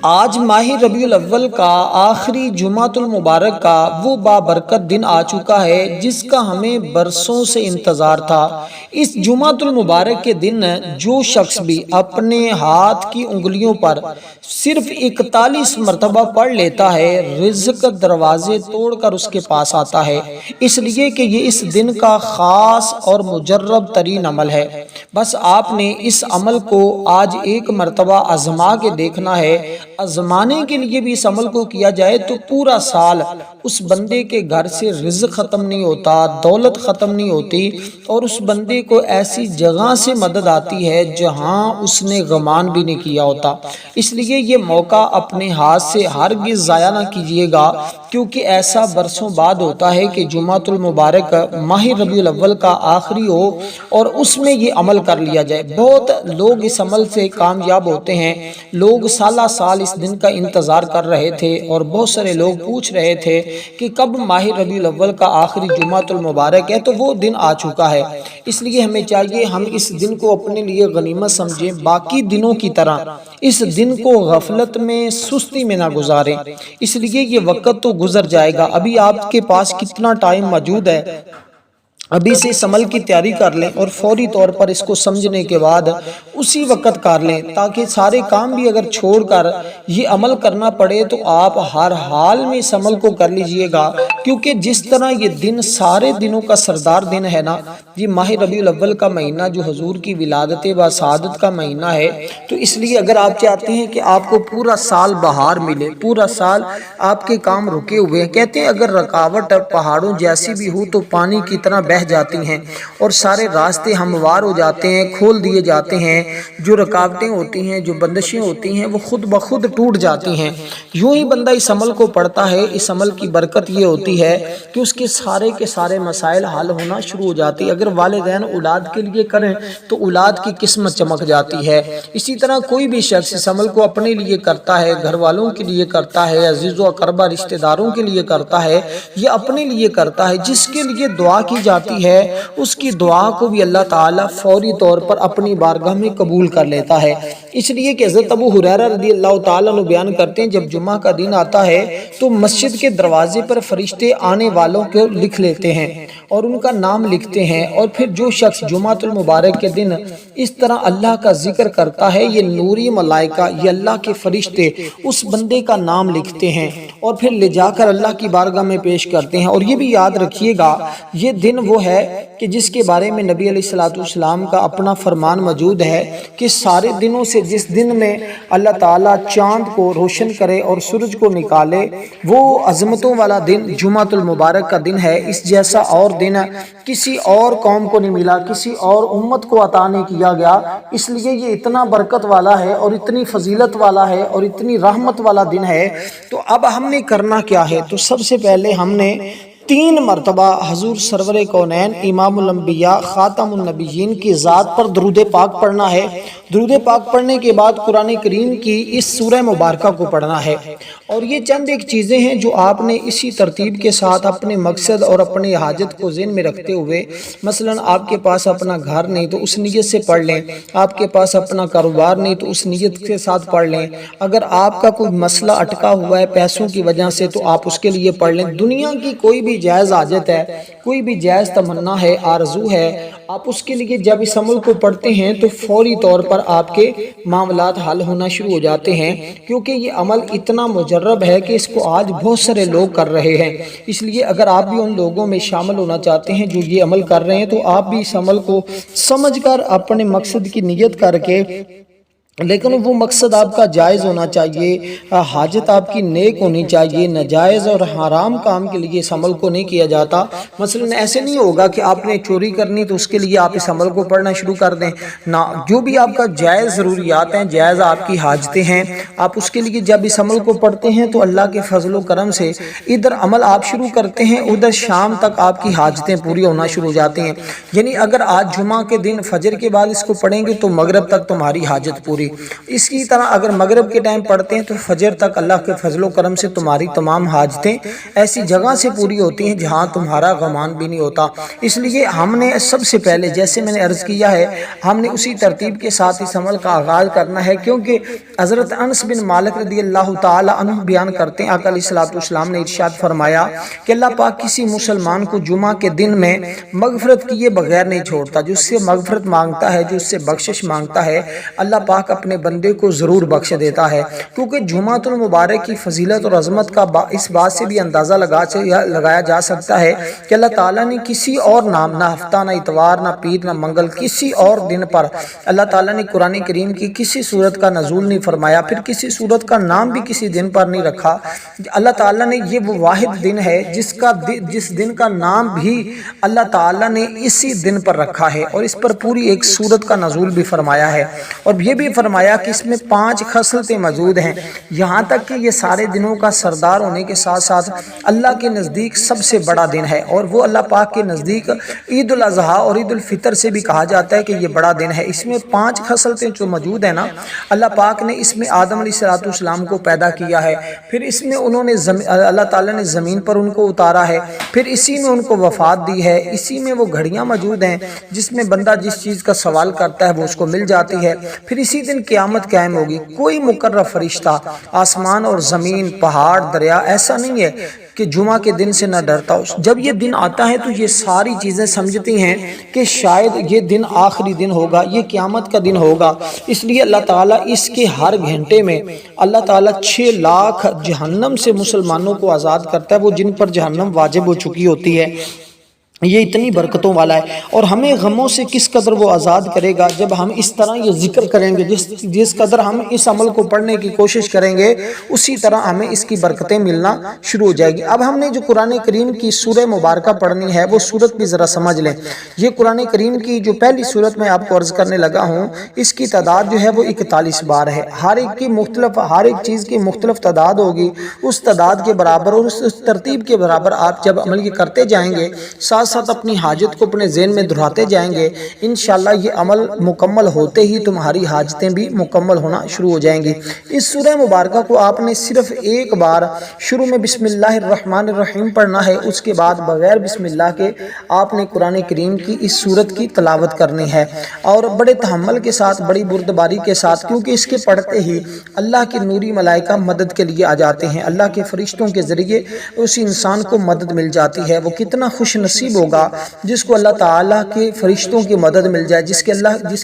آج ماہ ربیع الاول کا آخری جمعۃ المبارک کا وہ بابرکت دن آ چکا ہے جس کا ہمیں برسوں سے انتظار تھا۔ اس جمعۃ المبارک کے دن جو شخص بھی اپنے ہاتھ کی انگلیوں پر صرف 41 مرتبہ پڑھ لیتا ہے، رزق دروازے توڑ کر اس کے پاس آتا ہے، اس لیے کہ یہ اس دن کا خاص اور مجرب ترین عمل ہے۔ بس آپ نے اس عمل کو آج ایک مرتبہ آزما کے دیکھنا ہے۔ آزمانے کے لیے بھی اس عمل کو کیا جائے تو پورا سال اس بندے کے گھر سے رزق ختم نہیں ہوتا، دولت ختم نہیں ہوتی، اور اس بندے کو ایسی جگہ سے مدد آتی ہے جہاں اس نے گمان بھی نہیں کیا ہوتا۔ اس لیے یہ موقع اپنے ہاتھ سے ہرگز ضائع نہ کیجیے گا، کیونکہ ایسا برسوں بعد ہوتا ہے کہ جمعۃ المبارک ماہ ربیع الاول کا آخری ہو اور اس میں یہ عمل کر لیا جائے۔ بہت لوگ اس عمل سے کامیاب ہوتے ہیں۔ لوگ سالہ سال اس دن کا انتظار کر رہے تھے اور بہت سارے لوگ پوچھ رہے تھے کہ کب ماہ ربیع الاول کا آخری جمعۃ المبارک ہے، تو وہ دن آ چکا ہے۔ اس لیے ہمیں چاہیے ہم اس دن کو اپنے لیے غنیمت سمجھیں، باقی دنوں کی طرح اس دن کو غفلت میں، سستی میں نہ گزاریں۔ اس لیے یہ وقت تو گزر جائے گا، ابھی آپ کے پاس کتنا ٹائم موجود ہے، ابھی سے اس عمل کی تیاری کر لیں اور فوری طور پر اس کو سمجھنے کے بعد اسی وقت کر لیں، تاکہ سارے کام بھی اگر چھوڑ کر یہ عمل کرنا پڑے تو آپ ہر حال میں اس عمل کو کر لیجئے گا، کیونکہ جس طرح یہ دن سارے دنوں کا سردار دن ہے نا، یہ ماہ ربیع الاول کا مہینہ جو حضور کی ولادت و سعادت کا مہینہ ہے، تو اس لیے اگر آپ چاہتے ہیں کہ آپ کو پورا سال بہار ملے، پورا سال آپ کے کام رکے ہوئے ہیں، کہتے ہیں اگر رکاوٹ پہاڑوں جیسی بھی ہو تو پانی کی طرح بہہ جاتی ہیں اور سارے راستے ہموار ہو جاتے ہیں، کھول دیے جاتے ہیں، جو رکاوٹیں ہوتی ہیں، جو بندشیں ہوتی ہیں، وہ خود بخود ٹوٹ جاتی ہیں۔ یوں ہی بندہ اس عمل کو پڑھتا ہے، اس عمل کی برکت یہ ہوتی ہے کہ اس کے سارے مسائل حل ہونا شروع ہو جاتی ہے۔ اگر والدین اولاد کے لیے کریں تو اولاد کی قسمت چمک جاتی ہے۔ اسی طرح کوئی بھی شخص اس عمل کو اپنے لیے کرتا ہے، گھر والوں کے لیے کرتا ہے، عزیز و اقربا رشتہ داروں کے لیے کرتا ہے، یہ اپنے لیے کرتا ہے، جس کے لیے دعا کی جاتی ہے اس کی دعا کو بھی اللہ تعالیٰ فوری طور پر اپنی بارگاہ میں قبول کر لیتا ہے۔ اس لیے کہ حضرت ابو ہریرہ رضی اللہ تعالیٰ عنہ بیان کرتے ہیں جب جمعہ کا دن آتا ہے تو مسجد کے دروازے پر فرشتے آنے والوں کو لکھ لیتے ہیں اور ان کا نام لکھتے ہیں، اور پھر جو شخص جمعۃ المبارک کے دن اس طرح اللہ کا ذکر کرتا ہے، یہ نوری ملائکہ، یہ اللہ کے فرشتے اس بندے کا نام لکھتے ہیں اور پھر لے جا کر اللہ کی بارگاہ میں پیش کرتے ہیں۔ اور یہ بھی یاد رکھیے گا یہ دن وہ ہے کہ جس کے بارے میں نبی علیہ السلام کا اپنا فرمان موجود ہے کہ سارے دنوں سے جس دن میں اللہ تعالیٰ چاند کو روشن کرے اور سورج کو نکالے، وہ عظمتوں والا دن جمعۃ المبارک کا دن ہے۔ اس جیسا اور دن کسی اور قوم کو نہیں ملا، کسی اور امت کو عطا نہیں کیا گیا، اس لیے یہ اتنا برکت والا ہے اور اتنی فضیلت والا ہے اور اتنی رحمت والا دن ہے۔ تو اب ہم نے کرنا کیا ہے؟ تو سب سے پہلے ہم نے 3 مرتبہ حضور سرور کونین امام الانبیاء خاتم النبیین کی ذات پر درود پاک پڑھنا ہے۔ درود پاک پڑھنے کے بعد قرآن کریم کی اس سورہ مبارکہ کو پڑھنا ہے، اور یہ چند ایک چیزیں ہیں جو آپ نے اسی ترتیب کے ساتھ اپنے مقصد اور اپنے حاجت کو ذہن میں رکھتے ہوئے، مثلا آپ کے پاس اپنا گھر نہیں تو اس نیت سے پڑھ لیں، آپ کے پاس اپنا کاروبار نہیں تو اس نیت کے ساتھ پڑھ لیں، اگر آپ کا کوئی مسئلہ اٹکا ہوا ہے پیسوں کی وجہ سے تو آپ اس کے لیے پڑھ لیں۔ دنیا کی کوئی بھی جائز حاجت ہے، کوئی بھی جائز تمنا ہے، آرزو ہے، آپ اس کے لیے جب اس عمل کو پڑھتے ہیں تو فوری طور پر آپ کے معاملات حل ہونا شروع ہو جاتے ہیں، کیونکہ یہ عمل اتنا مجرب ہے کہ اس کو آج بہت سارے لوگ کر رہے ہیں۔ اس لیے اگر آپ بھی ان لوگوں میں شامل ہونا چاہتے ہیں جو یہ عمل کر رہے ہیں تو آپ بھی اس عمل کو سمجھ کر اپنے مقصد کی نیت کر کے، لیکن وہ مقصد آپ کا جائز ہونا چاہیے، حاجت آپ کی نیک ہونی چاہیے، ناجائز اور حرام کام کے لیے اس عمل کو نہیں کیا جاتا۔ مثلا ایسے نہیں ہوگا کہ آپ نے چوری کرنی تو اس کے لیے آپ اس عمل کو پڑھنا شروع کر دیں، نہ، جو بھی آپ کا جائز ضروریات ہیں، جائز آپ کی حاجتیں ہیں، آپ اس کے لیے جب اس عمل کو پڑھتے ہیں تو اللہ کے فضل و کرم سے ادھر عمل آپ شروع کرتے ہیں، ادھر شام تک آپ کی حاجتیں پوری ہونا شروع ہو جاتی ہیں۔ یعنی اگر آج جمعہ کے دن فجر کے بعد اس کو پڑھیں گے تو مغرب تک تمہاری حاجت پوری، اسی طرح اگر مغرب کے ٹائم پڑھتے ہیں تو فجر تک اللہ کے فضل و کرم سے تمہاری تمام حاجتیں ایسی جگہ سے پوری ہوتی ہیں جہاں تمہارا غمان بھی نہیں ہوتا۔ اس لیے ہم نے سب سے پہلے، جیسے میں نے عرض کیا ہے، ہم نے اسی ترتیب کے ساتھ اس عمل کا آغاز کرنا ہے، کیونکہ حضرت انس بن مالک رضی اللہ تعالی عنہ بیان کرتے ہیں، آقا علیہ الصلوۃ والسلام نے ارشاد فرمایا کہ اللہ پاک کسی مسلمان کو جمعہ کے دن میں مغفرت کیے بغیر نہیں چھوڑتا۔ جو اس سے مغفرت مانگتا ہے، جو اس سے بخشش مانگتا ہے، اللہ پاک اپنے بندے کو ضرور بخش دیتا ہے۔ کیونکہ جمعۃ المبارک کی فضیلت اور عظمت کا اس بات سے بھی اندازہ لگایا جا سکتا ہے کہ اللہ تعالیٰ نے کسی اور نام، نہ ہفتہ، نہ اتوار، نہ پیر، نہ منگل، کسی اور دن پر اللہ تعالیٰ نے قرآن کریم کی کسی صورت کا نزول نہیں فرمایا، پھر کسی صورت کا نام بھی کسی دن پر نہیں رکھا۔ اللہ تعالیٰ نے یہ وہ واحد دن ہے جس دن کا نام بھی اللہ تعالیٰ نے اسی دن پر رکھا ہے، اور اس پر پوری ایک سورت کا نزول بھی فرمایا ہے، اور یہ بھی فرمایا کہ اس میں 5 خصلتیں موجود ہیں، یہاں تک کہ یہ سارے دنوں کا سردار ہونے کے ساتھ ساتھ اللہ کے نزدیک سب سے بڑا دن ہے، اور وہ اللہ پاک کے نزدیک عید الاضحیٰ اور عید الفطر سے بھی کہا جاتا ہے کہ یہ بڑا دن ہے۔ اس میں 5 خصلتیں جو موجود ہیں نا، اللہ پاک نے اس میں آدم علیہ السلام کو پیدا کیا ہے، پھر اس میں انہوں نے اللہ تعالیٰ نے زمین پر ان کو اتارا ہے، پھر اسی میں ان کو وفات دی ہے، اسی میں وہ گھڑیاں موجود ہیں جس میں بندہ جس چیز کا سوال کرتا ہے وہ اس کو مل جاتی ہے، پھر اسی دن قیامت قائم ہوگی۔ کوئی مقرر فرشتہ آسمان اور زمین، پہاڑ، دریا ایسا نہیں ہے کہ جمعہ کے دن سے نہ ڈرتا ہو۔ جب یہ دن آتا ہے تو یہ ساری چیزیں سمجھتی ہیں کہ شاید یہ دن آخری دن ہوگا، یہ قیامت کا دن ہوگا، اس لیے اللہ تعالیٰ اس کے ہر گھنٹے میں اللہ تعالیٰ 6 لاکھ جہنم سے مسلمانوں کو آزاد کرتا ہے، وہ جن پر جہنم واجب ہو چکی ہوتی ہے۔ یہ اتنی برکتوں والا ہے، اور ہمیں غموں سے کس قدر وہ آزاد کرے گا جب ہم اس طرح یہ ذکر کریں گے، جس قدر ہم اس عمل کو پڑھنے کی کوشش کریں گے اسی طرح ہمیں اس کی برکتیں ملنا شروع ہو جائے گی۔ اب ہم نے جو قرآن کریم کی سورہ مبارکہ پڑھنی ہے وہ سورت بھی ذرا سمجھ لیں۔ یہ قرآن کریم کی جو پہلی سورت میں آپ کو عرض کرنے لگا ہوں، اس کی تعداد جو ہے وہ 41 بار ہے، ہر ایک چیز کی مختلف تعداد ہوگی، اس تعداد کے برابر اور اس ترتیب کے برابر آپ جب عمل یہ کرتے جائیں گے، ساتھ اپنی حاجت کو اپنے ذہن میں دہراتے جائیں گے، انشاءاللہ یہ عمل مکمل ہوتے ہی تمہاری حاجتیں بھی مکمل ہونا شروع ہو جائیں گی۔ اس سورہ مبارکہ کو آپ نے صرف ایک بار شروع میں بسم اللہ الرحمن الرحیم پڑھنا ہے، اس کے بعد بغیر بسم اللہ کے آپ نے قرآن کریم کی اس سورت کی تلاوت کرنی ہے، اور بڑے تحمل کے ساتھ، بڑی بردباری کے ساتھ، کیونکہ اس کے پڑھتے ہی اللہ کے نوری ملائکہ مدد کے لیے آ جاتے ہیں، اللہ کے فرشتوں کے ذریعے اس انسان کو مدد مل جاتی ہے۔ وہ کتنا خوش نصیب ہوگا جس کو اللہ تعالیٰ کے فرشتوں کی مدد مل جائے، جس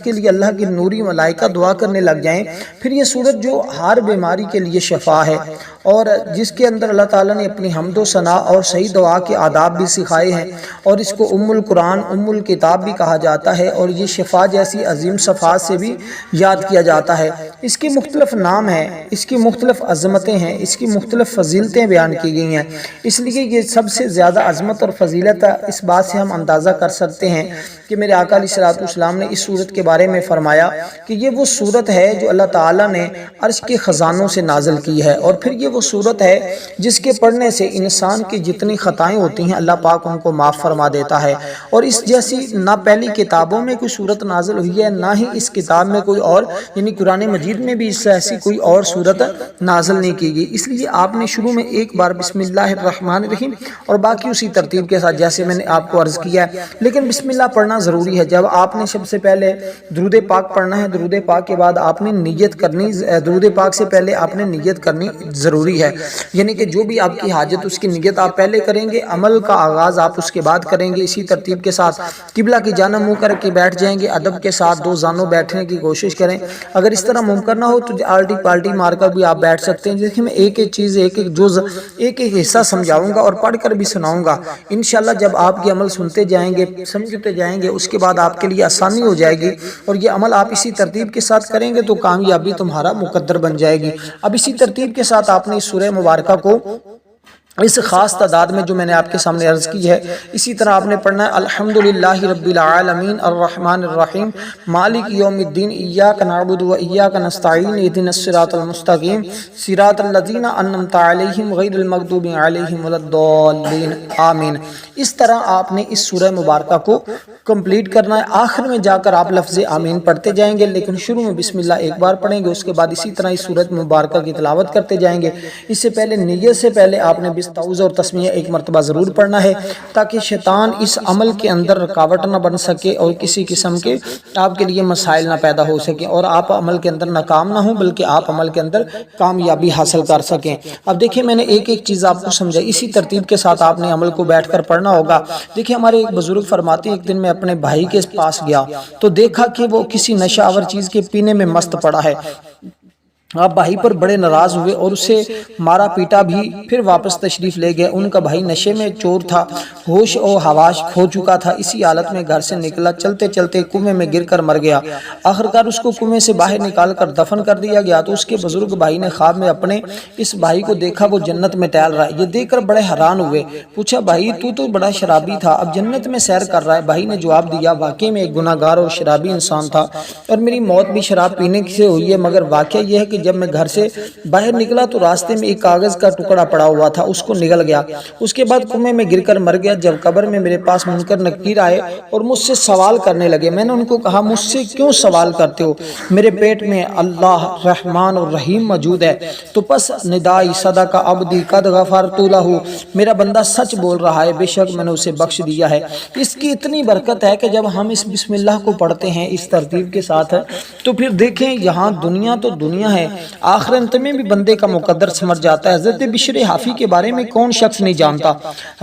کے لیے اللہ کی نوری ملائکہ دعا کرنے لگ جائیں۔ پھر یہ سورت جو ہر بیماری کے لیے شفا ہے، اور جس کے اندر اللہ تعالیٰ نے اپنی حمد و ثنا اور صحیح دعا کے آداب بھی سکھائے ہیں، اور اس کو ام القرآن، ام الکتاب بھی کہا جاتا ہے، اور یہ شفا جیسی عظیم صفات سے بھی یاد کیا جاتا ہے۔ اس کے مختلف نام ہیں، اس کی مختلف عظمتیں ہیں، اس کی مختلف فضیلتیں بیان کی گئی ہیں، اس لیے یہ سب سے زیادہ عظمت اور فضیلت اس بات سے ہم اندازہ کر سکتے ہیں کہ میرے آقا علیہ الصلوۃ والسلام نے اس سورت کے بارے میں فرمایا کہ یہ وہ سورت ہے جو اللہ تعالیٰ نے عرش کے خزانوں سے نازل کی ہے، اور پھر یہ وہ سورت ہے جس کے پڑھنے سے انسان کی جتنی خطائیں ہوتی ہیں اللہ پاک ان کو معاف فرما دیتا ہے، اور اس جیسی نہ پہلی کتابوں میں کوئی سورت نازل ہوئی ہے، نہ ہی اس کتاب میں کوئی اور، یعنی قرآن مجید میں بھی اس سے ایسی کوئی اور سورت نازل نہیں کی گئی۔ اس لیے آپ نے شروع میں ایک بار بسم اللہ الرحمن الرحیم اور باقی اسی ترتیب کے ساتھ جیسے میں نے آپ کو عرض کیا ہے، لیکن بسم اللہ پڑھنا ضروری ہے۔ جب آپ نے سب سے پہلے درود پاک پڑھنا ہے، درود پاک کے بعد آپ نے نیت کرنی، درود پاک سے پہلے آپ نے نیت کرنی ضروری ہے، یعنی کہ جو بھی آپ کی حاجت اس کی نیت آپ پہلے کریں گے، عمل کا آغاز آپ اس کے بعد کریں گے۔ اسی ترتیب کے ساتھ قبلہ کی جانب منہ کر کے بیٹھ جائیں گے، ادب کے ساتھ 2 زانوں بیٹھنے کی کوشش کریں، اگر اس طرح ممکن نہ ہو تو آلٹی پالٹی مار کر بھی آپ بیٹھ سکتے ہیں۔ دیکھیں میں ایک ایک چیز، ایک ایک جز، ایک ایک حصہ سمجھاؤں گا اور پڑھ کر بھی سناؤں گا، انشاءاللہ جب آپ یہ عمل سنتے جائیں گے، سمجھتے جائیں گے، اس کے بعد آپ کے لیے آسانی ہو جائے گی، اور یہ عمل آپ اسی ترتیب کے ساتھ کریں گے تو کامیابی تمہارا مقدر بن جائے گی۔ اب اسی ترتیب کے ساتھ آپ نے اس سورہ مبارکہ کو اس خاص تعداد میں جو میں نے آپ کے سامنے عرض کی ہے. اسی طرح آپ نے پڑھنا ہے الحمدللہ رب العالمین الرحمن الرحیم مالک یوم الدین ایاک نعبد و ایاک نستعین اہدنا الصراط المستقیم صراط الذین انعمت علیہم غیر المغضوب علیہم ولا الضالین آمین. اس طرح آپ نے اس سورہ مبارکہ کو کمپلیٹ کرنا ہے. آخر میں جا کر آپ لفظ آمین پڑھتے جائیں گے، لیکن شروع میں بسم اللہ ایک بار پڑھیں گے، اس کے بعد اسی طرح اس سورۃ مبارکہ کی تلاوت کرتے جائیں گے. اس سے پہلے نیت سے پہلے آپ نے تعوذ اور تسمیہ ایک مرتبہ ضرور پڑھنا ہے، تاکہ شیطان اس عمل کے اندر رکاوٹ نہ بن سکے اور کسی قسم کے آپ کے لیے مسائل نہ پیدا ہو سکیں اور آپ عمل کے اندر ناکام نہ ہوں، بلکہ آپ عمل کے اندر کامیابی حاصل کر سکیں. اب دیکھیں میں نے ایک ایک چیز آپ کو سمجھائی، اسی ترتیب کے ساتھ آپ نے عمل کو بیٹھ کر پڑھنا ہوگا. دیکھیں ہمارے ایک بزرگ فرماتے ہیں ایک دن میں اپنے بھائی کے پاس گیا تو دیکھا کہ وہ کسی نشہ آور چیز کے پینے میں مست پڑا ہے. آپ بھائی پر بڑے ناراض ہوئے اور اسے مارا پیٹا بھی، پھر واپس تشریف لے گئے. ان کا بھائی نشے میں چور تھا، ہوش و حواس کھو چکا تھا. اسی حالت میں گھر سے نکلا، چلتے چلتے کنویں میں گر کر مر گیا. آخرکار اس کو کنویں سے باہر نکال کر دفن کر دیا گیا. تو اس کے بزرگ بھائی نے خواب میں اپنے اس بھائی کو دیکھا، وہ جنت میں ٹہل رہا ہے. یہ دیکھ کر بڑے حیران ہوئے. پوچھا بھائی تو بڑا شرابی تھا، اب جنت میں سیر کر رہا ہے؟ بھائی نے جواب دیا واقعی میں ایک گناہ گار اور شرابی انسان تھا اور میری موت بھی شراب پینے سے ہوئی ہے، مگر واقعہ یہ ہے کہ جب میں گھر سے باہر نکلا تو راستے میں ایک کاغذ کا ٹکڑا پڑا ہوا تھا، اس کو نگل گیا. اس کے بعد کنویں میں گر کر مر گیا. جب قبر میں میرے پاس منکر نکیر آئے اور مجھ سے سوال کرنے لگے، میں نے ان کو کہا مجھ سے کیوں سوال کرتے ہو؟ میرے پیٹ میں اللہ رحمان اور رحیم موجود ہے. تو پس ندائی صدق عبدی قد غفرت لہ، میرا بندہ سچ بول رہا ہے، بے شک میں نے اسے بخش دیا ہے. اس کی اتنی برکت ہے کہ جب ہم اس بسم اللہ کو پڑھتے ہیں اس ترتیب کے ساتھ تو پھر دیکھیں یہاں دنیا تو دنیا ہے، آخرت میں بھی بندے کا مقدر سمجھ جاتا ہے. حضرت بشر حافی کے بارے میں کون شخص نہیں جانتا؟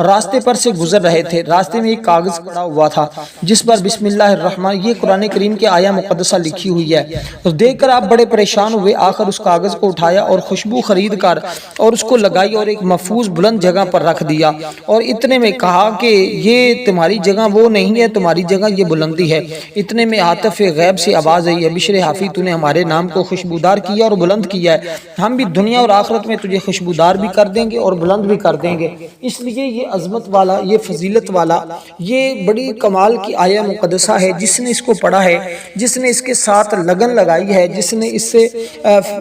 راستے پر سے گزر رہے تھے، راستے میں ایک کاغذ پڑا ہوا تھا جس پر بسم اللہ الرحمن، یہ قرآن کریم کے آیہ مقدسہ لکھی ہوئی ہے. تو دیکھ کر آپ بڑے پریشان ہوئے. آخر اس کاغذ کو اٹھایا اور خوشبو خرید کر اور اس کو لگائی اور ایک محفوظ بلند جگہ پر رکھ دیا اور اتنے میں کہا کہ یہ تمہاری جگہ وہ نہیں ہے، تمہاری جگہ یہ بلندی ہے. اتنے میں عاطف غیب سے آواز آئی ہے، بشر حافی تو نے ہمارے نام کو خوشبودار کیا اور بلند کیا ہے، ہم بھی دنیا اور آخرت میں تجھے خوشبودار بھی کر دیں گے اور بلند بھی کر دیں گے. اس لیے یہ عظمت والا، یہ فضیلت والا، یہ بڑی کمال کی آیہ مقدسہ ہے. جس نے اس کو پڑھا ہے، جس نے اس کے ساتھ لگن لگائی ہے، جس نے اس سے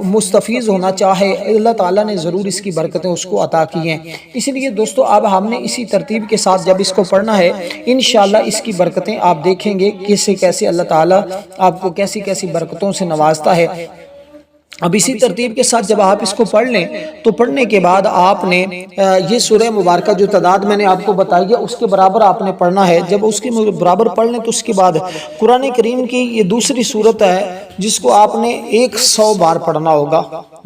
مستفیض ہونا چاہے، اللہ تعالیٰ نے ضرور اس کی برکتیں اس کو عطا کی ہیں. اس لیے دوستو اب ہم نے اسی ترتیب کے ساتھ جب اس کو پڑھنا ہے انشاءاللہ اس کی برکتیں آپ دیکھیں گے کیسے کیسے اللہ تعالیٰ آپ کو کیسی کیسی برکتوں سے نوازتا ہے. اب اسی ترتیب کے ساتھ جب آپ اس کو پڑھ لیں تو پڑھنے کے بعد آپ نے یہ سورہ مبارکہ جو تعداد میں نے آپ کو بتائی ہے اس کے برابر آپ نے پڑھنا ہے. جب اس کے برابر پڑھ لیں تو اس کے بعد قرآن کریم کی یہ دوسری صورت ہے جس کو آپ نے 100 بار پڑھنا ہوگا.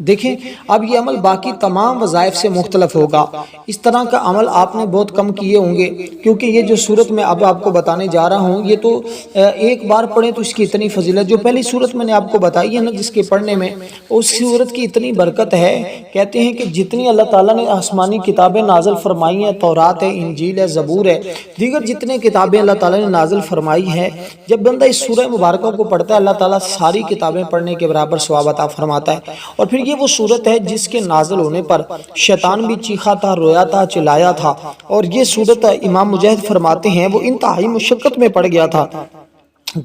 دیکھیں اب یہ عمل باقی تمام وظائف سے مختلف ہوگا. اس طرح کا عمل آپ نے بہت کم کیے ہوں گے، کیونکہ یہ جو صورت میں اب آپ کو بتانے جا رہا ہوں یہ تو ایک بار پڑھیں تو اس کی اتنی فضیلت. جو پہلی صورت میں نے آپ کو بتائی ہے نا جس کے پڑھنے میں اس صورت کی اتنی برکت ہے، کہتے ہیں کہ جتنی اللہ تعالیٰ نے آسمانی کتابیں نازل فرمائی ہیں، تورات ہے، انجیل ہے، زبور ہے، دیگر جتنے کتابیں اللہ تعالیٰ نے نازل فرمائی ہیں، جب بندہ اس سورہ مبارکہ کو پڑھتا ہے اللہ تعالیٰ ساری کتابیں پڑھنے کے برابر ثواب عطا فرماتا ہے. اور پھر یہ وہ صورت ہے جس کے نازل ہونے پر شیطان بھی چیخا تھا، رویا تھا، چلایا تھا. اور یہ صورت امام مجاہد فرماتے ہیں وہ انتہائی مشقت میں پڑ گیا تھا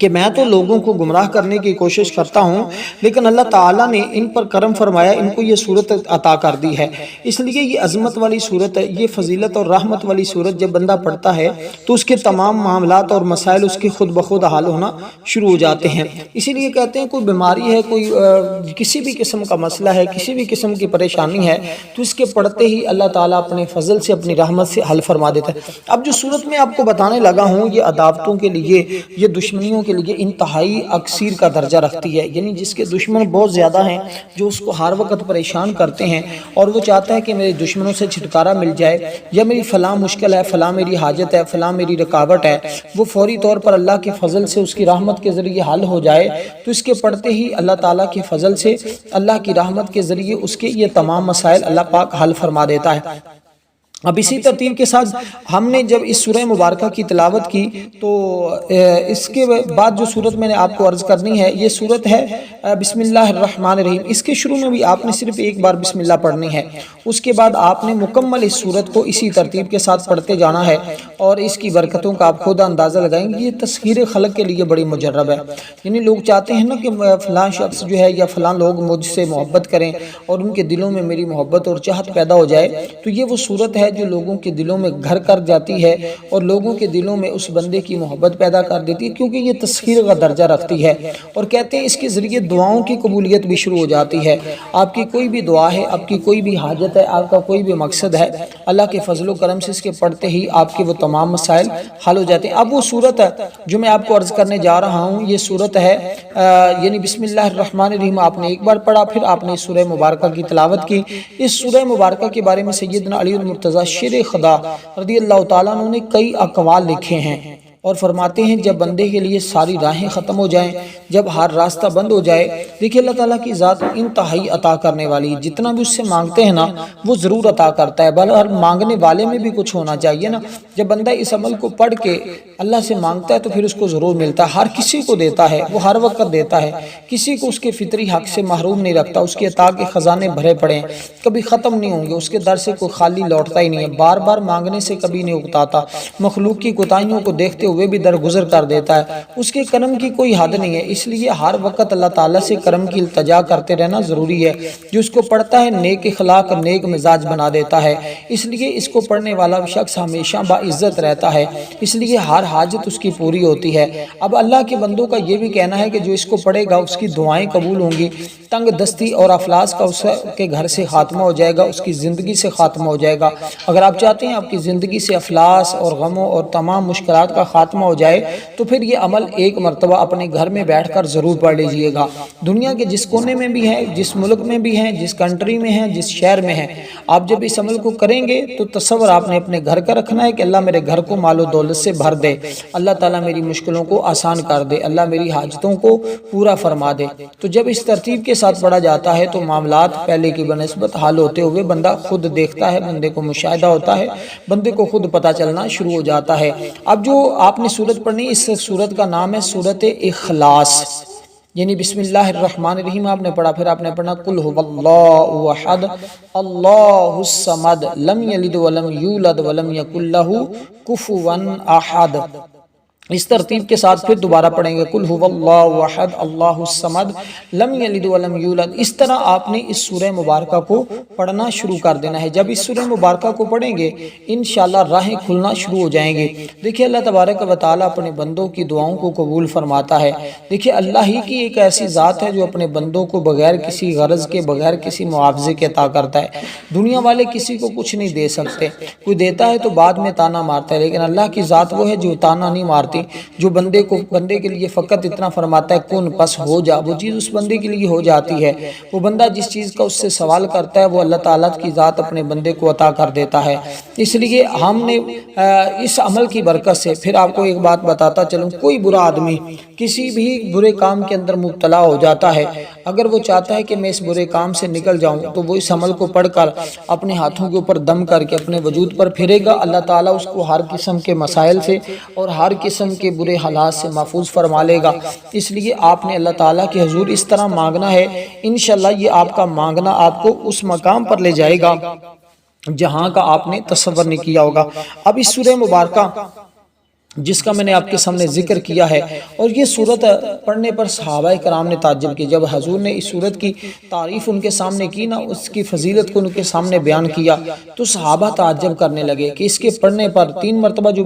کہ میں تو لوگوں کو گمراہ کرنے کی کوشش کرتا ہوں، لیکن اللہ تعالیٰ نے ان پر کرم فرمایا، ان کو یہ صورت عطا کر دی ہے. اس لیے یہ عظمت والی صورت ہے، یہ فضیلت اور رحمت والی صورت جب بندہ پڑھتا ہے تو اس کے تمام معاملات اور مسائل اس کے خود بخود حل ہونا شروع ہو جاتے ہیں. اسی لیے کہتے ہیں کوئی بیماری ہے، کوئی کسی بھی قسم کا مسئلہ ہے، کسی بھی قسم کی پریشانی ہے تو اس کے پڑھتے ہی اللہ تعالیٰ اپنے فضل سے، اپنی رحمت سے حل فرما دیتا ہے. اب جو صورت میں آپ کو بتانے لگا ہوں یہ عداوتوں کے لیے، یہ دشمنیوں کے لیے انتہائی اکثیر کا درجہ رکھتی ہے. یعنی جس کے دشمن بہت زیادہ ہیں، جو اس کو ہر وقت پریشان کرتے ہیں اور وہ چاہتا ہے کہ میرے دشمنوں سے چھٹکارا مل جائے، یا میری فلاں مشکل ہے، فلاں میری حاجت ہے، فلاں میری رکاوٹ ہے، وہ فوری طور پر اللہ کے فضل سے اس کی رحمت کے ذریعے حل ہو جائے تو اس کے پڑھتے ہی اللہ تعالیٰ کے فضل سے، اللہ کی رحمت کے ذریعے اس کے یہ تمام مسائل اللہ پاک حل فرما دیتا ہے. اب اسی ترتیب کے ساتھ ہم نے جب اس سورہ مبارکہ کی تلاوت کی تو اس کے بعد جو سورت میں نے آپ کو عرض کرنی ہے یہ سورت ہے بسم اللہ الرحمن الرحیم۔ اس کے شروع میں بھی آپ نے صرف ایک بار بسم اللہ پڑھنی ہے، اس کے بعد آپ نے مکمل اس سورت کو اسی ترتیب کے ساتھ پڑھتے جانا ہے، اور اس کی برکتوں کا آپ خود اندازہ لگائیں گے۔ یہ تسخیر خلق کے لیے بڑی مجرب ہے، یعنی لوگ چاہتے ہیں نا کہ فلاں شخص جو ہے یا فلاں لوگ مجھ سے محبت کریں اور ان کے دلوں میں میری محبت اور چاہت پیدا ہو جائے، تو یہ وہ صورت ہے جو لوگوں کے دلوں میں گھر کر جاتی ہے اور لوگوں کے دلوں میں اس بندے کی محبت پیدا کر دیتی ہے، کیونکہ یہ تسخیر کا درجہ رکھتی ہے، اور کہتے ہیں اس کے ذریعے دعاؤں کی قبولیت بھی شروع ہو جاتی ہے۔ آپ کی کوئی بھی دعا ہے، آپ کی کوئی بھی حاجت ہے، آپ کا کوئی بھی مقصد ہے، اللہ کے فضل و کرم سے اس کے پڑھتے ہی آپ کے وہ تمام مسائل حل ہو جاتے ہیں۔ اب وہ صورت ہے جو میں آپ کو عرض کرنے جا رہا ہوں، یہ صورت ہے یعنی بسم اللہ الرحمن الرحیم آپ نے ایک بار پڑھا، پھر آپ نے سورہ مبارکہ کی تلاوت کی۔ اس سورہ مبارکہ کے بارے میں سیدنا علی المرتضیٰ شیر خدا رضی اللہ تعالیٰ عنہ نے کئی اقوال لکھے ہیں، اور فرماتے ہیں جب بندے کے لیے ساری راہیں ختم ہو جائیں، جب ہر راستہ بند ہو جائے، دیکھیں اللہ تعالیٰ کی ذات انتہائی عطا کرنے والی، جتنا بھی اس سے مانگتے ہیں نا وہ ضرور عطا کرتا ہے، بلکہ ہر مانگنے والے میں بھی کچھ ہونا چاہیے نا۔ جب بندہ اس عمل کو پڑھ کے اللہ سے مانگتا ہے تو پھر اس کو ضرور ملتا ہے، ہر کسی کو دیتا ہے، وہ ہر وقت دیتا ہے، کسی کو اس کے فطری حق سے محروم نہیں رکھتا، اس کے عطا کے خزانے بھرے پڑے ہیں، کبھی ختم نہیں ہوں گے، اس کے در سے کوئی خالی لوٹتا ہی نہیں ہے، بار بار مانگنے سے کبھی نہیں اکتاتا، مخلوق کی کوتاہیوں کو دیکھتے ہوئے بھی درگزر کر دیتا ہے، اس کے کرم کی کوئی حد نہیں ہے، اس لیے ہر وقت اللہ تعالیٰ سے کرم کی التجا کرتے رہنا ضروری ہے۔ جو اس کو پڑھتا ہے نیک اخلاق اور نیک مزاج بنا دیتا ہے، اس لیے اس کو پڑھنے والا شخص ہمیشہ باعزت رہتا ہے، اس لیے ہر حاجت اس کی پوری ہوتی ہے۔ اب اللہ کے بندوں کا یہ بھی کہنا ہے کہ جو اس کو پڑھے گا اس کی دعائیں قبول ہوں گی، تنگ دستی اور افلاس کا اس کے گھر سے خاتمہ ہو جائے گا، اس کی زندگی سے خاتمہ ہو جائے گا۔ اگر آپ چاہتے ہیں آپ کی زندگی سے افلاس اور غموں اور تمام مشکلات کا خاتمہ ہو جائے تو پھر یہ عمل ایک مرتبہ اپنے گھر میں بیٹھ کر ضرور پڑھ لیجئے گا۔ دنیا کے جس کونے میں بھی ہیں، جس ملک میں بھی ہیں، جس کنٹری میں ہیں، جس شہر میں ہیں، آپ جب اس عمل کو کریں گے تو تصور آپ نے اپنے گھر کا رکھنا ہے کہ اللہ میرے گھر کو مال و دولت سے بھر دے، اللہ تعالیٰ میری مشکلوں کو آسان کر دے، اللہ میری حاجتوں کو پورا فرما دے۔ تو جب اس ترتیب کے ساتھ پڑھا جاتا ہے تو معاملات پہلے کی بنسبت حل ہوتے ہوئے بندہ خود دیکھتا ہے، بندے کو مشاہدہ ہوتا ہے، بندے کو خود پتہ چلنا شروع ہو جاتا ہے۔ اب جو آپ نے سورت پڑھنی، اس سورت کا نام ہے سورت اخلاص، یعنی بسم اللہ الرحمن الرحیم آپ نے پڑھا، پھر آپ نے پڑھنا قل هو اللہ احد اللہ الصمد لم یلد ولم یولد ولم یکن له کفوا احد۔ اس ترتیب کے ساتھ پھر دوبارہ پڑھیں گے قل هو اللہ احد اللہ الصمد لم یلد ولم یولد۔ اس طرح آپ نے اس سورہ مبارکہ کو پڑھنا شروع کر دینا ہے۔ جب اس سورہ مبارکہ کو پڑھیں گے انشاءاللہ راہیں کھلنا شروع ہو جائیں گے۔ دیکھیں اللہ تبارک و تعالیٰ اپنے بندوں کی دعاؤں کو قبول فرماتا ہے۔ دیکھیں اللہ ہی کی ایک ایسی ذات ہے جو اپنے بندوں کو بغیر کسی غرض کے، بغیر کسی معاوضے کے عطا کرتا ہے۔ دنیا والے کسی کو کچھ نہیں دے سکتے، کوئی دیتا ہے تو بعد میں تانا مارتا ہے، لیکن اللہ کی ذات وہ ہے جو تانا نہیں مارتی، جو بندے کے لیے فقط اتنا فرماتا ہے کن پس ہو جا، وہ چیز اس بندے کے لیے ہو جاتی ہے۔ وہ بندہ جس چیز کا اس سے سوال کرتا ہے وہ اللہ تعالیٰ کی ذات اپنے بندے کو عطا کر دیتا ہے۔ اس لیے ہم نے اس عمل کی برکت سے، پھر آپ کو ایک بات بتاتا چلوں، کوئی برا آدمی کسی بھی برے کام کے اندر مبتلا ہو جاتا ہے، اگر وہ چاہتا ہے کہ میں اس برے کام سے نکل جاؤں تو وہ اس عمل کو پڑھ کر اپنے ہاتھوں کے اوپر دم کر کے اپنے وجود پر پھرے گا، اللہ تعالیٰ اس کو ہر قسم کے مسائل سے اور ہر قسم کے برے حالات سے محفوظ فرما لے گا۔ اس لیے آپ نے اللہ تعالیٰ کے حضور اس طرح مانگنا ہے، انشاءاللہ یہ آپ کا مانگنا آپ کو اس مقام پر لے جائے گا جہاں کا آپ نے تصور نہیں کیا ہوگا۔ اب اس سورہ مبارکہ جس کا میں نے آپ کے سامنے ذکر کیا ہے، اور یہ سورت پڑھنے پر صحابہ کرام نے تعجب کی، جب حضور نے اس سورت کی تعریف ان کے سامنے کی نا، اس کی فضیلت کو ان کے سامنے بیان کیا تو صحابہ تعجب کرنے لگے کہ اس کے پڑھنے پر 3 مرتبہ جو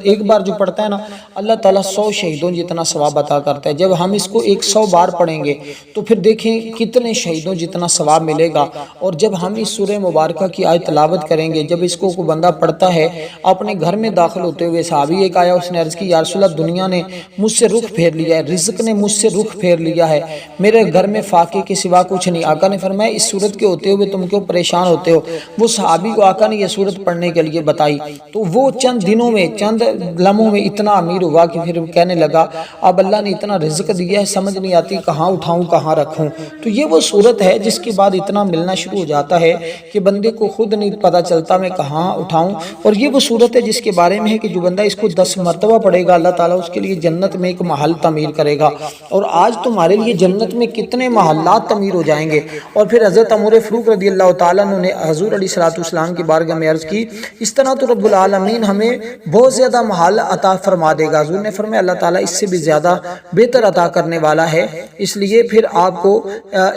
ایک بار جو پڑھتا ہے نا، اللہ تعالیٰ 100 شہیدوں جتنا ثواب عطا کرتا ہے۔ جب ہم اس کو 100 بار پڑھیں گے تو پھر دیکھیں کتنے شہیدوں جتنا ثواب ملے گا۔ اور جب ہم اس سورہ مبارکہ کی آیت تلاوت کریں گے، جب اس کو کوئی بندہ پڑھتا ہے اپنے گھر میں داخل ہوتے ہوئے، صحابی ایک آیا اس نے عرض کی یا رسول اللہ دنیا نے مجھ سے رخ پھیر لیا ہے، رزق نے مجھ سے رخ پھیر لیا ہے، میرے گھر میں فاقے کے سوا کچھ نہیں۔ آقا نے فرمایا اس صورت کے ہوتے ہوئے تم کیوں پریشان ہوتے ہو؟ وہ صحابی کو آقا نے یہ صورت پڑھنے کے لیے بتائی تو وہ چند دنوں میں چند لمحوں میں اتنا امیر ہوا کہ پھر کہنے لگا اب اللہ نے اتنا رزق دیا ہے سمجھ نہیں آتی کہاں اٹھاؤں کہاں رکھوں۔ تو یہ وہ صورت ہے جس کے بعد اتنا ملنا شروع ہو جاتا ہے کہ بندے کو خود نہیں پتہ چلتا میں کہاں اٹھاؤں۔ اور یہ وہ صورت ہے جس کے بارے میں ہے کہ جو بندہ اس کو 10 مرتبہ پڑھے گا اللہ تعالیٰ اس کے لیے جنت میں ایک محل تعمیر کرے گا۔ اور آج تمہارے لیے جنت میں کتنے محلات تعمیر ہو جائیں گے۔ اور پھر حضرت عمر فاروق رضی اللہ تعالیٰ نے حضور علیہ السلام کی بارگاہ میں عرض کی اس طرح تو رب العالمین ہمیں بہت زیادہ محل عطا فرما دے گا۔ حضور نے فرمایا اللہ تعالیٰ اس سے بھی زیادہ بہتر عطا کرنے والا ہے، اس لیے پھر آپ کو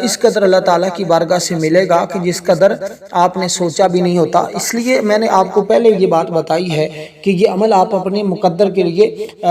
اس قدر اللہ تعالیٰ کی بارگاہ سے ملے گا کہ جس قدر آپ نے سوچا بھی نہیں ہوتا۔ اس لیے میں نے آپ کو پہلے یہ بات بتائی ہے کہ یہ عمل آپ اپنے مقدر کے لیے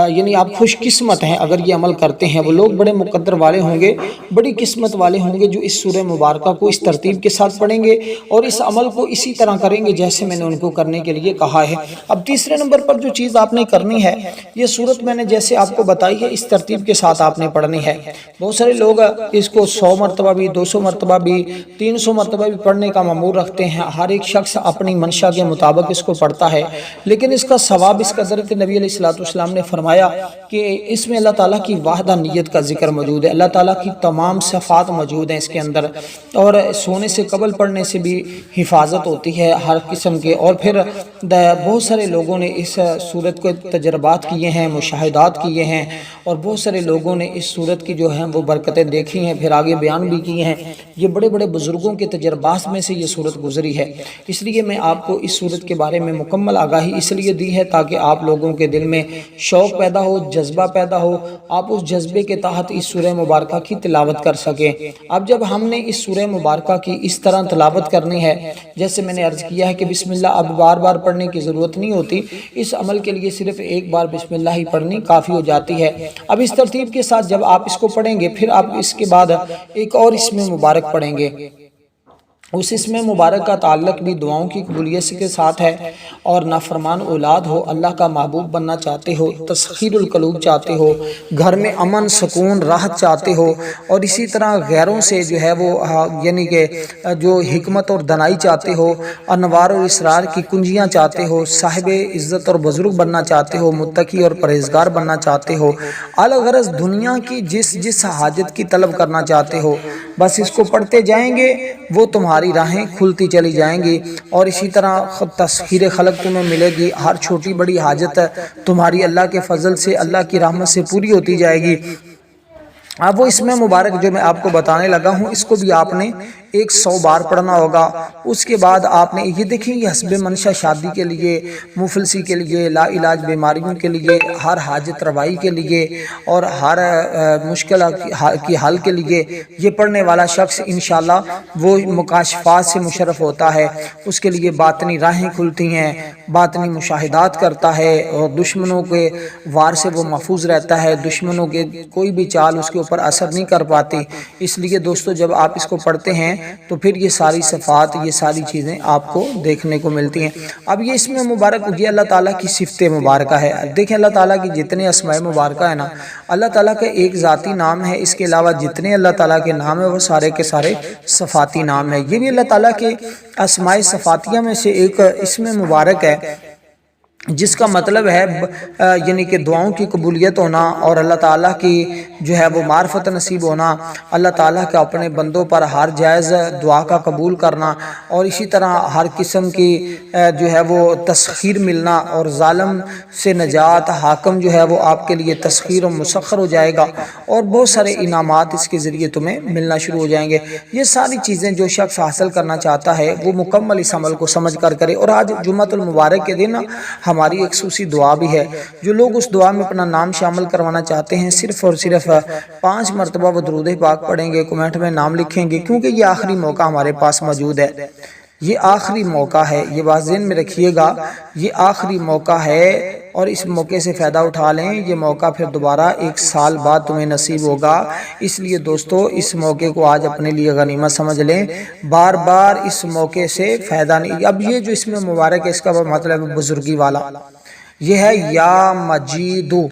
یعنی آپ خوش قسمت ہیں اگر یہ عمل کرتے ہیں۔ وہ لوگ بڑے مقدر والے ہوں گے، بڑی قسمت والے ہوں گے جو اس سورہ مبارکہ کو اس ترتیب کے ساتھ پڑھیں گے اور اس عمل کو اسی طرح کریں گے جیسے میں نے ان کو کرنے کے لیے کہا ہے۔ اب تیسرے نمبر پر جو چیز آپ نے کرنی ہے، یہ صورت میں نے جیسے آپ کو بتائی ہے اس ترتیب کے ساتھ آپ نے پڑھنی ہے۔ بہت سارے لوگ اس کو 100 مرتبہ بھی 200 مرتبہ بھی 300 مرتبہ بھی پڑھنے کا معمول رکھتے ہیں، ہر ایک شخص اپنی منشا کے مطابق اس کو پڑھتا ہے، لیکن اس کا ثواب اس قدر کہ نبی علیہ السلام نے فرمایا کہ اس میں اللہ تعالیٰ کی وحدانیت کا ذکر موجود ہے، اللہ تعالیٰ کی تمام صفات موجود ہیں اس کے اندر، اور سونے سے قبل پڑھنے سے بھی حفاظت ہوتی ہے ہر قسم کے۔ اور پھر بہت سارے لوگوں نے اس صورت کو تجربات کیے ہیں، مشاہدات کیے ہیں، اور بہت سارے لوگوں نے اس صورت کی جو ہیں وہ برکتیں دیکھی ہیں، پھر آگے بیان بھی کیے ہیں۔ یہ بڑے بڑے بزرگوں کے تجربات میں سے یہ صورت گزری ہے، اس لیے میں آپ کو اس صورت کے بارے میں مکمل آگاہی اس لیے دی ہے تاکہ آپ لوگوں کے دل میں شوق پیدا ہو، جذبہ پیدا ہو، آپ اس جذبے کے تحت اس سورہ مبارکہ کی تلاوت کر سکیں۔ اب جب ہم نے اس سورہ مبارکہ کی اس طرح تلاوت کرنی ہے جیسے میں نے عرض کیا ہے کہ بسم اللہ اب بار بار پڑھنے کی ضرورت نہیں ہوتی، اس عمل کے لیے صرف ایک بار بسم اللہ ہی پڑھنی کافی ہو جاتی ہے۔ اب اس ترتیب کے ساتھ جب آپ اس کو پڑھیں گے پھر آپ اس کے بعد ایک اور اسم مبارک پڑھیں گے، اس اسم مبارک کا تعلق بھی دعاؤں کی قبولیت کے ساتھ ہے۔ اور نافرمان اولاد ہو، اللہ کا محبوب بننا چاہتے ہو، تسخیر القلوب چاہتے ہو، گھر میں امن سکون راحت چاہتے ہو، اور اسی طرح غیروں سے جو ہے وہ یعنی کہ جو حکمت اور دنائی چاہتے ہو، انوار اور اسرار کی کنجیاں چاہتے ہو، صاحب عزت اور بزرگ بننا چاہتے ہو، متقی اور پرہیزگار بننا چاہتے ہو، الغرض دنیا کی جس حاجت کی طلب کرنا چاہتے ہو، بس اس کو پڑھتے جائیں گے وہ تمہاری راہیں کھلتی چلی جائیں گی، اور اسی طرح تسخیر خلق تمہیں ملے گی، ہر چھوٹی بڑی حاجت تمہاری اللہ کے فضل سے اللہ کی رحمت سے پوری ہوتی جائے گی۔ اب وہ اسم مبارک جو میں آپ کو بتانے لگا ہوں اس کو بھی آپ نے 100 بار پڑھنا ہوگا۔ اس کے بعد آپ نے یہ دیکھیں یہ حسب منشا شادی کے لیے، مفلسی کے لیے، لا علاج بیماریوں کے لیے، ہر حاجت روائی کے لیے، اور ہر مشکل کی حل کے لیے یہ پڑھنے والا شخص انشاءاللہ وہ مکاشفات سے مشرف ہوتا ہے، اس کے لیے باطنی راہیں کھلتی ہیں، باطنی مشاہدات کرتا ہے، اور دشمنوں کے وار سے وہ محفوظ رہتا ہے، دشمنوں کے کوئی بھی چال اس کے اوپر اثر نہیں کر پاتی۔ اس لیے دوستو جب آپ اس کو پڑھتے ہیں تو پھر یہ ساری صفات یہ ساری چیزیں آپ کو دیکھنے کو ملتی ہیں۔ اب یہ اسم مبارک یہ اللہ تعالیٰ کی صفت مبارکہ ہے۔ دیکھیں اللہ تعالیٰ کی جتنے اسماء مبارکہ ہیں نا، اللہ تعالیٰ کا ایک ذاتی نام ہے، اس کے علاوہ جتنے اللہ تعالیٰ کے نام ہیں وہ سارے کے سارے صفاتی نام ہیں۔ یہ بھی اللہ تعالیٰ کے اسماء صفاتیہ میں سے ایک اسم مبارک ہے جس کا مطلب ہے یعنی کہ دعاؤں کی قبولیت ہونا، اور اللہ تعالیٰ کی جو ہے وہ معرفت نصیب ہونا، اللہ تعالیٰ کا اپنے بندوں پر ہر جائز دعا کا قبول کرنا، اور اسی طرح ہر قسم کی جو ہے وہ تسخیر ملنا، اور ظالم سے نجات، حاکم جو ہے وہ آپ کے لیے تسخیر و مسخر ہو جائے گا، اور بہت سارے انعامات اس کے ذریعے تمہیں ملنا شروع ہو جائیں گے۔ یہ ساری چیزیں جو شخص حاصل کرنا چاہتا ہے وہ مکمل اس عمل کو سمجھ کر کرے۔ اور آج جمعۃ المبارک کے دن ہماری ایک خصوصی دعا بھی ہے، جو لوگ اس دعا میں اپنا نام شامل کروانا چاہتے ہیں صرف اور صرف 5 مرتبہ وہ درود پاک پڑھیں گے، کمنٹ میں نام لکھیں گے، کیونکہ یہ آخری موقع ہمارے پاس موجود ہے، یہ آخری موقع ہے، یہ بات ذہن میں رکھیے گا، یہ آخری موقع ہے، اور اس موقع سے فائدہ اٹھا لیں۔ یہ موقع پھر دوبارہ 1 سال بعد تمہیں نصیب ہوگا، اس لیے دوستو اس موقع کو آج اپنے لیے غنیمت سمجھ لیں، بار بار اس موقع سے فائدہ نہیں۔ اب یہ جو اس میں مبارک ہے اس کا مطلب بزرگی والا، یہ ہے یا مجیدو،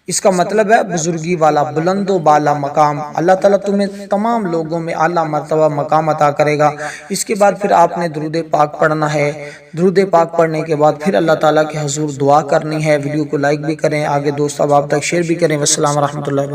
اس کا مطلب ہے بزرگی والا، بلند و بالا مقام۔ اللہ تعالیٰ تمہیں تمام لوگوں میں اعلیٰ مرتبہ مقام عطا کرے گا۔ اس کے بعد پھر آپ نے درود پاک پڑھنا ہے۔ درود پاک پڑھنے کے بعد پھر اللہ تعالیٰ کے حضور دعا کرنی ہے۔ ویڈیو کو لائک بھی کریں، آگے دوست احباب تک شیئر بھی کریں۔ والسلام ورحمۃ اللہ۔